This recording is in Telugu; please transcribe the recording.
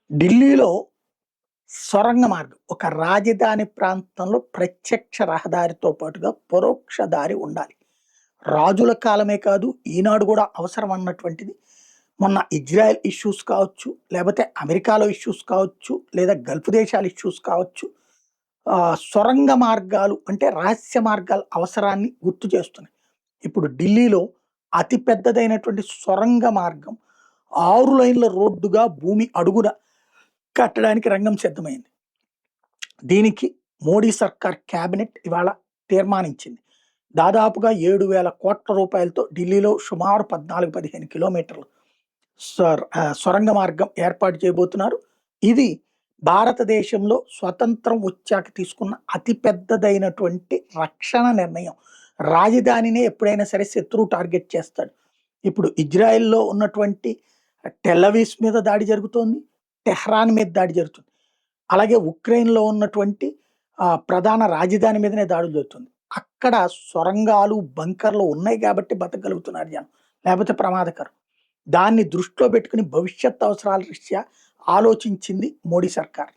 ఢిల్లీలో సొరంగ మార్గం ఒక రాజధాని ప్రాంతంలో ప్రత్యక్ష రహదారితో పాటుగా పరోక్ష దారి ఉండాలి. రాజుల కాలమే కాదు, ఈనాడు కూడా అవసరం అన్నటువంటిది. మొన్న ఇజ్రాయెల్ ఇష్యూస్ కావచ్చు, లేకపోతే అమెరికాలో ఇష్యూస్ కావచ్చు, లేదా గల్ఫ్ దేశాల ఇష్యూస్ కావచ్చు. సొరంగ మార్గాలు అంటే రహస్య మార్గాల అవసరాన్ని గుర్తు చేస్తున్నాయి. ఇప్పుడు ఢిల్లీలో అతి పెద్దదైనటువంటి సొరంగ మార్గం 6 లైన్ల రోడ్డుగా భూమి అడుగున కట్టడానికి రంగం సిద్ధమైంది. దీనికి మోడీ సర్కార్ క్యాబినెట్ ఇవాళ తీర్మానించింది. దాదాపుగా 7,000 కోట్ల రూపాయలతో ఢిల్లీలో సుమారు 14, 15 కిలోమీటర్లు సొరంగ మార్గం ఏర్పాటు చేయబోతున్నారు. ఇది భారతదేశంలో స్వతంత్రం వచ్చాక తీసుకున్న అతి పెద్దదైనటువంటి రక్షణ నిర్ణయం. రాజధానినే ఎప్పుడైనా సరే శత్రువు టార్గెట్ చేస్తాడు. ఇప్పుడు ఇజ్రాయెల్‌లో ఉన్నటువంటి టెల్ అవీవ్ మీద దాడి జరుగుతోంది. టెహ్రాన్ మీద దాడి జరుగుతుంది. అలాగే ఉక్రెయిన్‌లో ఉన్నటువంటి ప్రధాన రాజధాని మీదనే దాడులు జరుగుతుంది. అక్కడ సొరంగాలు, బంకర్‌లు ఉన్నాయి కాబట్టి బతకగలుగుతున్నారు జనం. లేకపోతే ప్రమాదకరం. దాన్ని దృష్టిలో పెట్టుకొని భవిష్యత్ అవసరాల రీత్యా ఆలోచించింది మోడీ సర్కార్.